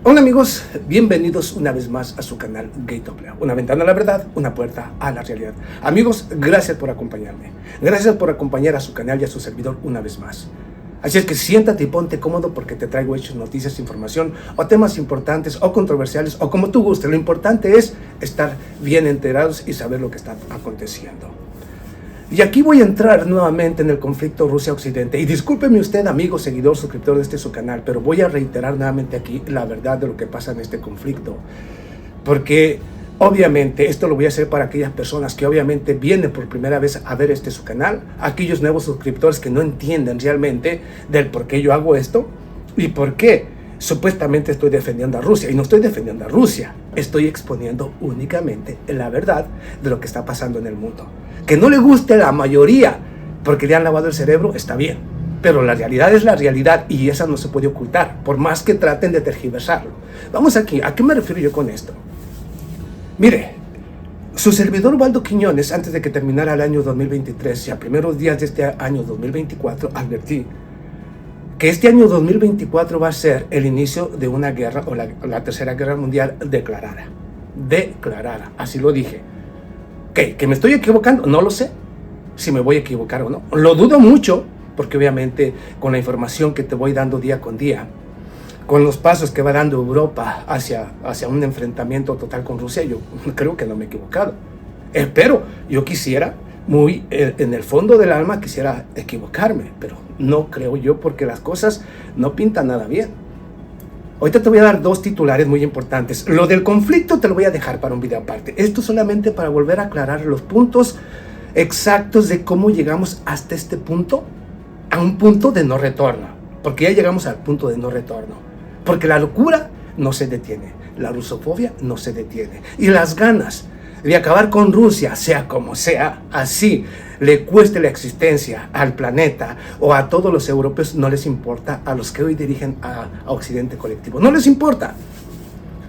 Hola amigos, bienvenidos una vez más a su canal Gatopia, una ventana a la verdad, una puerta a la realidad. Amigos, gracias por acompañarme, gracias por acompañar a su canal y a su servidor una vez más. Así es que siéntate y ponte cómodo porque te traigo hechos, noticias, información o temas importantes o controversiales o como tú gustes. Lo importante es estar bien enterados y saber lo que está aconteciendo. Y aquí voy a entrar nuevamente en el conflicto Rusia-Occidente. Y discúlpeme usted, amigo, seguidor, suscriptor de este su canal, pero voy a reiterar nuevamente aquí la verdad de lo que pasa en este conflicto. Porque obviamente esto lo voy a hacer para aquellas personas que obviamente vienen por primera vez a ver este su canal, aquellos nuevos suscriptores que no entienden realmente del por qué yo hago esto y por qué supuestamente estoy defendiendo a Rusia. Y no estoy defendiendo a Rusia, estoy exponiendo únicamente la verdad de lo que está pasando en el mundo. Que no le guste a la mayoría porque le han lavado el cerebro, está bien, pero la realidad es la realidad y esa no se puede ocultar, por más que traten de tergiversarlo. Vamos aquí, ¿a qué me refiero yo con esto? Mire, su servidor Waldo Quiñones, antes de que terminara el año 2023 y a primeros días de este año 2024, advertí que este año 2024 va a ser el inicio de una guerra o la tercera guerra mundial declarada, así lo dije. ¿Que me estoy equivocando? No lo sé, si me voy a equivocar o no. Lo dudo mucho, porque obviamente con la información que te voy dando día con día, con los pasos que va dando Europa hacia un enfrentamiento total con Rusia, yo creo que no me he equivocado. Pero yo quisiera, muy en el fondo del alma, quisiera equivocarme, pero no creo yo, porque las cosas no pintan nada bien. Ahorita te voy a dar dos titulares muy importantes. Lo del conflicto te lo voy a dejar para un video aparte. Esto solamente para volver a aclarar los puntos exactos de cómo llegamos hasta este punto, a un punto de no retorno. Porque ya llegamos al punto de no retorno. Porque la locura no se detiene, la rusofobia no se detiene. Y las ganas de acabar con Rusia, sea como sea, así le cueste la existencia al planeta o a todos los europeos, no les importa, a los que hoy dirigen a Occidente colectivo, no les importa.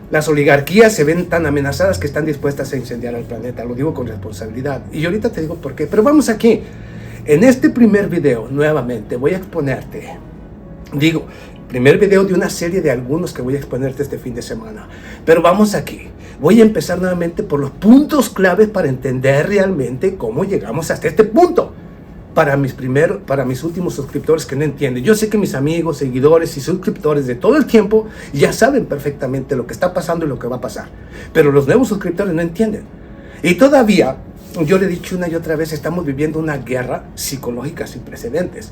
Las oligarquías se ven tan amenazadas que están dispuestas a incendiar el planeta, lo digo con responsabilidad. Y ahorita te digo por qué, pero vamos aquí. En este primer video, nuevamente, voy a exponerte, primer video de una serie de algunos que voy a exponerte este fin de semana. Pero vamos aquí. Voy a empezar nuevamente por los puntos claves para entender realmente cómo llegamos hasta este punto. Para mis últimos suscriptores que no entienden. Yo sé que mis amigos, seguidores y suscriptores de todo el tiempo ya saben perfectamente lo que está pasando y lo que va a pasar. Pero los nuevos suscriptores no entienden. Y todavía, yo le he dicho una y otra vez, estamos viviendo una guerra psicológica sin precedentes.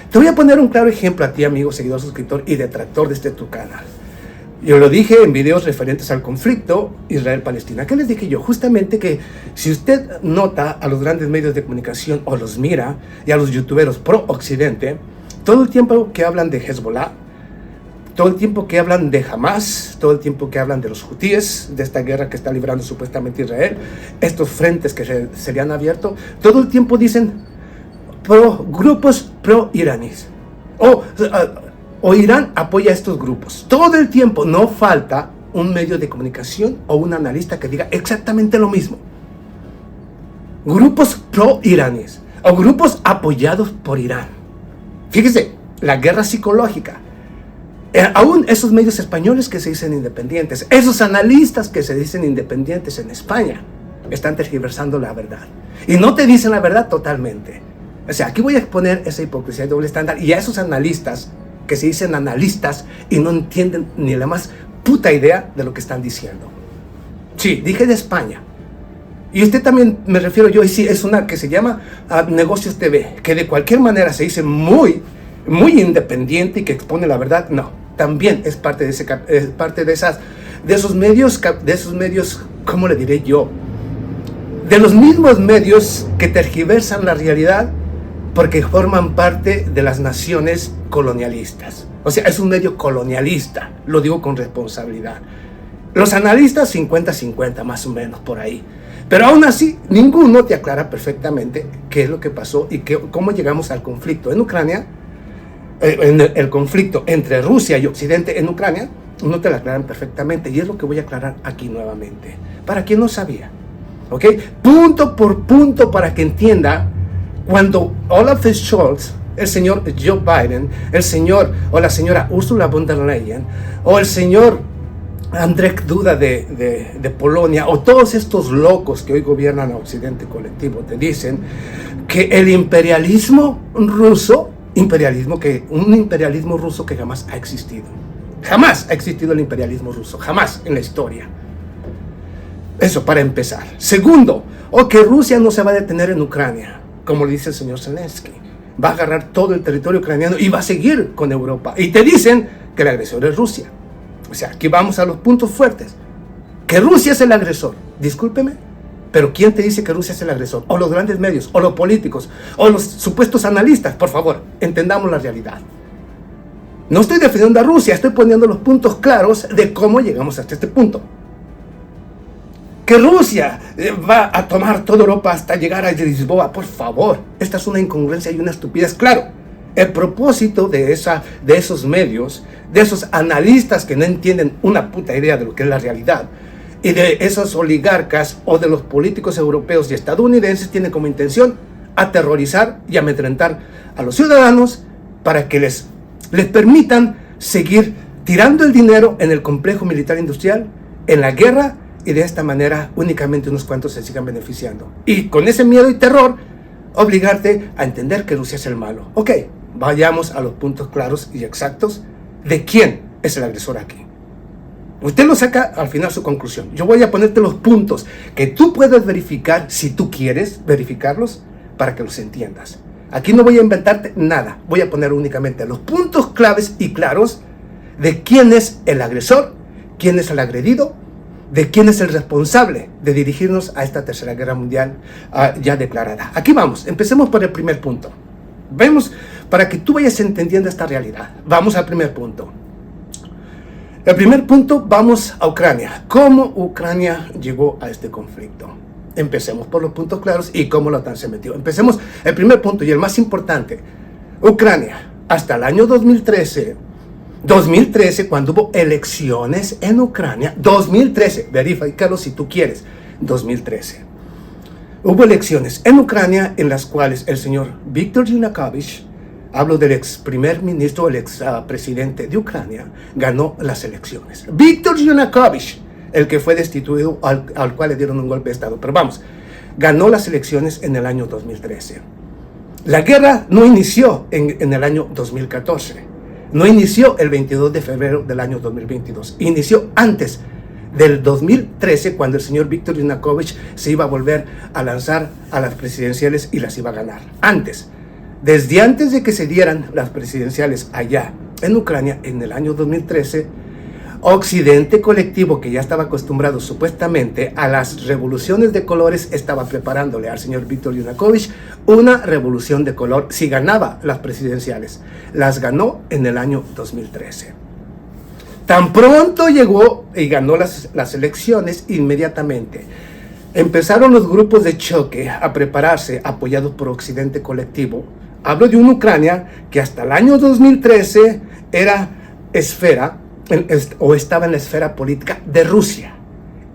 Te voy a poner un claro ejemplo a ti, amigo, seguidor, suscriptor y detractor de tu canal. Yo lo dije en videos referentes al conflicto Israel-Palestina. ¿Qué les dije yo? Justamente que si usted nota a los grandes medios de comunicación o los mira y a los youtuberos pro-occidente, todo el tiempo que hablan de Hezbollah, todo el tiempo que hablan de Hamas, todo el tiempo que hablan de los hutíes, de esta guerra que está librando supuestamente Israel, estos frentes que se le han abierto, todo el tiempo dicen grupos pro-iraníes. O Irán apoya a estos grupos. Todo el tiempo no falta un medio de comunicación o un analista que diga exactamente lo mismo. Grupos pro-iraníes o grupos apoyados por Irán. Fíjese, la guerra psicológica. Aún esos medios españoles que se dicen independientes, esos analistas que se dicen independientes en España, están tergiversando la verdad. Y no te dicen la verdad totalmente. O sea, aquí voy a exponer esa hipocresía y doble estándar y a esos analistas que se dicen analistas y no entienden ni la más puta idea de lo que están diciendo. Sí, dije de España. Y usted también me refiero yo, y sí, es una que se llama Negocios TV, que de cualquier manera se dice muy independiente y que expone la verdad. No, también es parte de esos medios, ¿cómo le diré yo? De los mismos medios que tergiversan la realidad porque forman parte de las naciones colonialistas. O sea, es un medio colonialista, lo digo con responsabilidad. Los analistas 50-50 más o menos por ahí. Pero aún así, ninguno te aclara perfectamente qué es lo que pasó y cómo llegamos al conflicto en Ucrania, el conflicto entre Rusia y Occidente en Ucrania, no te lo aclaran perfectamente. Y es lo que voy a aclarar aquí nuevamente, para quien no sabía. ¿Ok? Punto por punto para que entienda. Cuando Olaf Scholz, el señor Joe Biden, el señor o la señora Ursula von der Leyen o el señor Andrzej Duda de Polonia, o todos estos locos que hoy gobiernan a Occidente colectivo, te dicen que el imperialismo ruso, un imperialismo ruso que jamás ha existido. Jamás ha existido el imperialismo ruso, jamás en la historia. Eso para empezar. Segundo, que Rusia no se va a detener en Ucrania, como le dice el señor Zelensky. Va a agarrar todo el territorio ucraniano y va a seguir con Europa. Y te dicen que el agresor es Rusia. O sea, aquí vamos a los puntos fuertes. Que Rusia es el agresor. Discúlpeme, pero ¿quién te dice que Rusia es el agresor? O los grandes medios, o los políticos, o los supuestos analistas. Por favor, entendamos la realidad. No estoy defendiendo a Rusia, estoy poniendo los puntos claros de cómo llegamos hasta este punto. Que Rusia va a tomar toda Europa hasta llegar a Lisboa. Por favor, esta es una incongruencia y una estupidez. Claro, el propósito de esos medios, de esos analistas que no entienden una puta idea de lo que es la realidad, y de esos oligarcas o de los políticos europeos y estadounidenses, tiene como intención aterrorizar y amedrentar a los ciudadanos para que les permitan seguir tirando el dinero en el complejo militar industrial, en la guerra, y de esta manera únicamente unos cuantos se sigan beneficiando. Y con ese miedo y terror, obligarte a entender que Rusia es el malo. Ok, vayamos a los puntos claros y exactos de quién es el agresor aquí. Usted lo saca al final su conclusión. Yo voy a ponerte los puntos que tú puedes verificar si tú quieres verificarlos para que los entiendas. Aquí no voy a inventarte nada. Voy a poner únicamente los puntos claves y claros de quién es el agresor, quién es el agredido, de quién es el responsable de dirigirnos a esta tercera guerra mundial ya declarada. Aquí vamos, empecemos por el primer punto. Vemos, para que tú vayas entendiendo esta realidad. Vamos al primer punto. El primer punto, vamos a Ucrania. ¿Cómo Ucrania llegó a este conflicto? Empecemos por los puntos claros y cómo la OTAN se metió. Empecemos, el primer punto y el más importante. Ucrania, hasta el año 2013, cuando hubo elecciones en Ucrania, 2013, verifícalo si tú quieres, 2013. Hubo elecciones en Ucrania en las cuales el señor Viktor Yanukovych, hablo del ex primer ministro, el ex presidente de Ucrania, ganó las elecciones. Viktor Yanukovych, el que fue destituido, al cual le dieron un golpe de estado. Pero vamos, ganó las elecciones en el año 2013. La guerra no inició en el año 2014. No inició el 22 de febrero del año 2022. Inició antes del 2013, cuando el señor Viktor Yanukovych se iba a volver a lanzar a las presidenciales y las iba a ganar. Antes, desde antes de que se dieran las presidenciales allá en Ucrania, en el año 2013, Occidente colectivo, que ya estaba acostumbrado supuestamente a las revoluciones de colores, estaba preparándole al señor Viktor Yanukovych una revolución de color si ganaba las presidenciales. Las ganó en el año 2013. Tan pronto llegó y ganó las elecciones, inmediatamente empezaron los grupos de choque a prepararse, apoyados por Occidente colectivo. Hablo de una Ucrania que hasta el año 2013 era estaba en la esfera política de Rusia.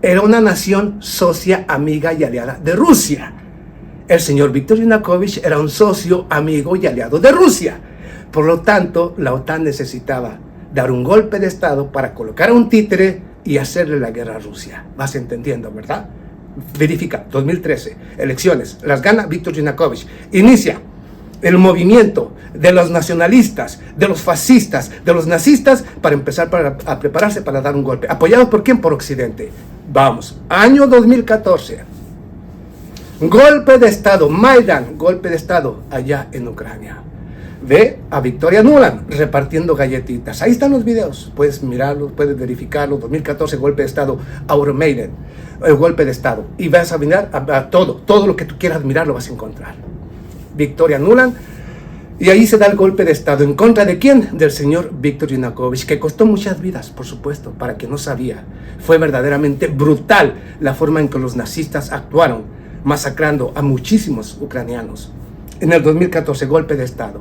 Era una nación socia, amiga y aliada de Rusia. El señor Viktor Yanukovych era un socio, amigo y aliado de Rusia. Por lo tanto, la OTAN necesitaba dar un golpe de estado para colocar a un títere y hacerle la guerra a Rusia. Vas entendiendo, ¿verdad? Verifica, 2013, elecciones, las gana Viktor Yanukovych. Inicia el movimiento de los nacionalistas, de los fascistas, de los nazistas, para empezar a prepararse para dar un golpe. ¿Apoyados por quién? Por Occidente. Vamos, año 2014. Golpe de Estado, Maidan, golpe de Estado allá en Ucrania. Ve a Victoria Nuland repartiendo galletitas. Ahí están los videos, puedes mirarlos, puedes verificarlos. 2014, golpe de Estado, Euromaidan, el golpe de Estado. Y vas a mirar a todo lo que tú quieras mirar lo vas a encontrar. Victoria Nuland, y ahí se da el golpe de Estado. ¿En contra de quién? Del señor Viktor Yanukovych, que costó muchas vidas, por supuesto, para quien no sabía. Fue verdaderamente brutal la forma en que los nazistas actuaron, masacrando a muchísimos ucranianos. En el 2014, golpe de Estado.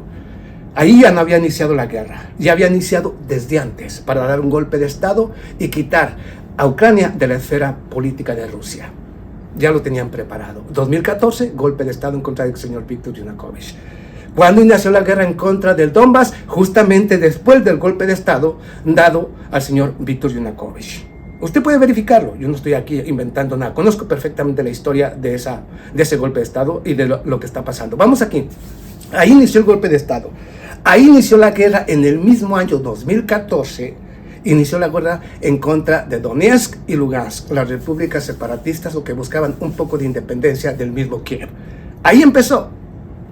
Ahí ya no había iniciado la guerra, ya había iniciado desde antes, para dar un golpe de Estado y quitar a Ucrania de la esfera política de Rusia. Ya lo tenían preparado. 2014, golpe de Estado en contra del señor Viktor Yanukovych. Cuando inició la guerra en contra del Donbass, justamente después del golpe de Estado dado al señor Viktor Yanukovych. Usted puede verificarlo, yo no estoy aquí inventando nada, conozco perfectamente la historia de ese golpe de Estado y de lo que está pasando. Vamos aquí, ahí inició el golpe de Estado, ahí inició la guerra en el mismo año 2014, inició la guerra en contra de Donetsk y Lugansk, las repúblicas separatistas o que buscaban un poco de independencia del mismo Kiev. Ahí empezó.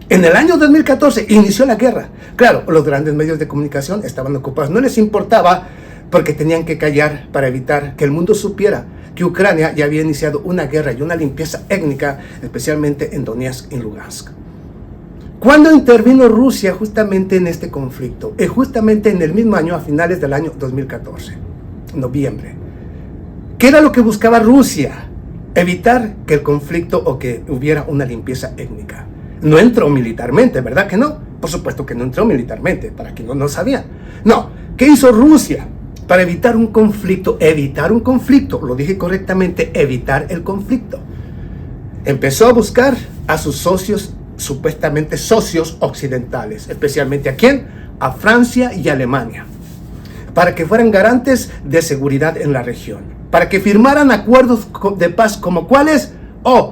En el año 2014 inició la guerra. Claro, los grandes medios de comunicación estaban ocupados, no les importaba porque tenían que callar para evitar que el mundo supiera que Ucrania ya había iniciado una guerra y una limpieza étnica, especialmente en Donetsk y Lugansk. ¿Cuándo intervino Rusia justamente en este conflicto? Justamente en el mismo año, a finales del año 2014, noviembre. ¿Qué era lo que buscaba Rusia? Evitar que el conflicto o que hubiera una limpieza étnica. No entró militarmente, ¿verdad que no? Por supuesto que no entró militarmente, para quienes no sabían. No, ¿qué hizo Rusia? Para evitar un conflicto, lo dije correctamente, evitar el conflicto. Empezó a buscar a sus socios, supuestamente socios occidentales, especialmente ¿a quién? A Francia y Alemania, para que fueran garantes de seguridad en la región, para que firmaran acuerdos de paz como cuáles,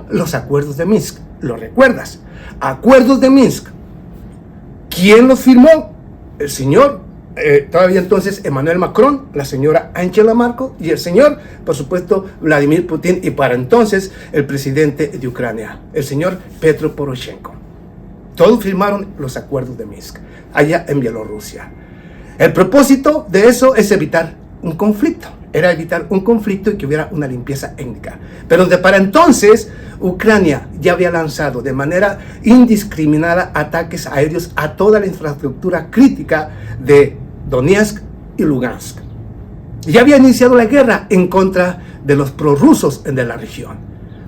los acuerdos de Minsk. ¿Lo recuerdas? Acuerdos de Minsk. ¿Quién los firmó? El señor todavía entonces Emmanuel Macron, la señora Angela Merkel y el señor, por supuesto, Vladimir Putin, y para entonces el presidente de Ucrania, el señor Petro Poroshenko. Todos firmaron los acuerdos de Minsk, allá en Bielorrusia. El propósito de eso es evitar un conflicto, era evitar un conflicto y que hubiera una limpieza étnica. Pero para entonces, Ucrania ya había lanzado de manera indiscriminada ataques aéreos a toda la infraestructura crítica de Donetsk y Lugansk. Ya había iniciado la guerra en contra de los prorrusos de la región.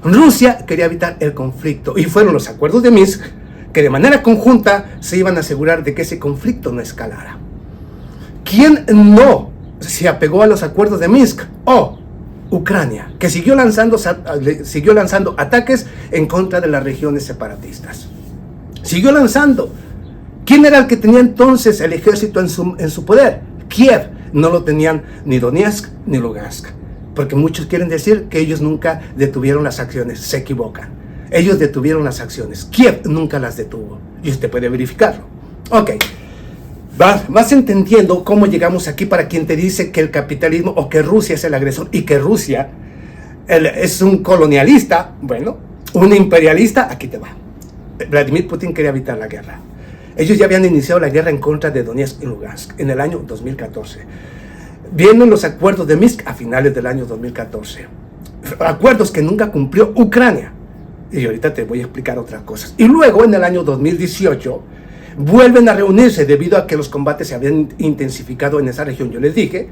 Rusia quería evitar el conflicto y fueron los acuerdos de Minsk que de manera conjunta se iban a asegurar de que ese conflicto no escalara. ¿Quién no se apegó a los acuerdos de Minsk? Ucrania, que siguió lanzando ataques en contra de las regiones separatistas. Siguió lanzando. ¿Quién era el que tenía entonces el ejército en su poder? Kiev. No lo tenían ni Donetsk ni Lugansk, porque muchos quieren decir que ellos nunca detuvieron las acciones. Se equivocan. Ellos detuvieron las acciones. Kiev nunca las detuvo. Y usted puede verificarlo. Ok. Vas entendiendo cómo llegamos aquí para quien te dice que el capitalismo o que Rusia es el agresor y que Rusia es un colonialista, bueno, un imperialista. Aquí te va. Vladimir Putin quería evitar la guerra. Ellos ya habían iniciado la guerra en contra de Donetsk y Lugansk en el año 2014. Vienen los acuerdos de Minsk a finales del año 2014. Acuerdos que nunca cumplió Ucrania. Y ahorita te voy a explicar otras cosas. Y luego en el año 2018 vuelven a reunirse debido a que los combates se habían intensificado en esa región. Yo les dije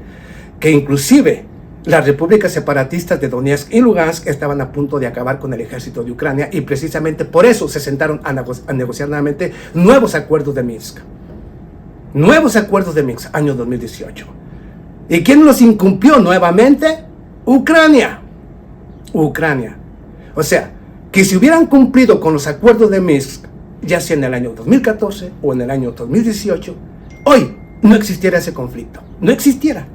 que inclusive las repúblicas separatistas de Donetsk y Lugansk estaban a punto de acabar con el ejército de Ucrania y precisamente por eso se sentaron a negociar nuevamente nuevos acuerdos de Minsk. Nuevos acuerdos de Minsk, año 2018. ¿Y quién los incumplió nuevamente? Ucrania. Ucrania. O sea, que si hubieran cumplido con los acuerdos de Minsk, ya sea en el año 2014 o en el año 2018, hoy no existiera ese conflicto. No existiera.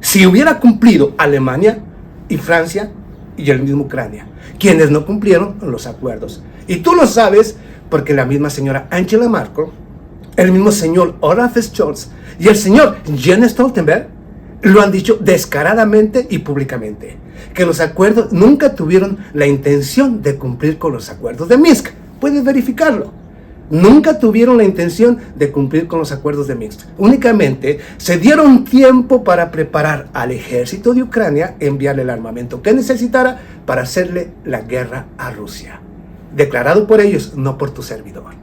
Si hubiera cumplido Alemania y Francia y el mismo Ucrania, quienes no cumplieron los acuerdos. Y tú lo sabes porque la misma señora Angela Merkel, el mismo señor Olaf Scholz y el señor Jens Stoltenberg lo han dicho descaradamente y públicamente, que los acuerdos nunca tuvieron la intención de cumplir con los acuerdos de Minsk. Puedes verificarlo. Nunca tuvieron la intención de cumplir con los acuerdos de Minsk. Únicamente se dieron tiempo para preparar al ejército de Ucrania, enviarle el armamento que necesitara para hacerle la guerra a Rusia. Declarado por ellos, no por tu servidor.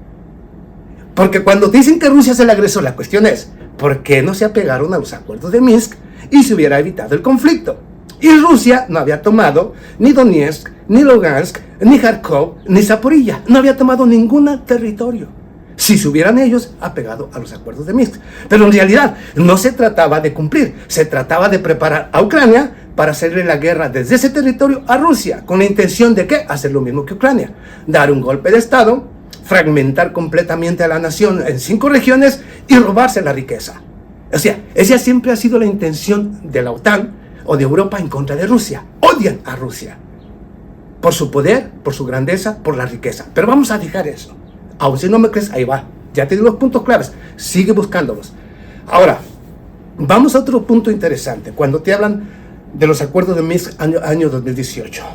Porque cuando dicen que Rusia es el agresor, la cuestión es, ¿por qué no se apegaron a los acuerdos de Minsk y se hubiera evitado el conflicto? Y Rusia no había tomado ni Donetsk, ni Lugansk, ni Kharkov, ni Zaporilla. No había tomado ningún territorio. Si se hubieran ellos apegado a los acuerdos de Minsk. Pero en realidad no se trataba de cumplir. Se trataba de preparar a Ucrania para hacerle la guerra desde ese territorio a Rusia. ¿Con la intención de qué? Hacer lo mismo que Ucrania. Dar un golpe de Estado, fragmentar completamente a la nación en 5 regiones y robarse la riqueza. O sea, esa siempre ha sido la intención de la OTAN o de Europa en contra de Rusia. Odian a Rusia por su poder, por su grandeza, por la riqueza. Pero vamos a dejar eso. Aún si no me crees, ahí va. Ya te di los puntos claves. Sigue buscándolos. Ahora, vamos a otro punto interesante. Cuando te hablan de los acuerdos de Minsk año 2018.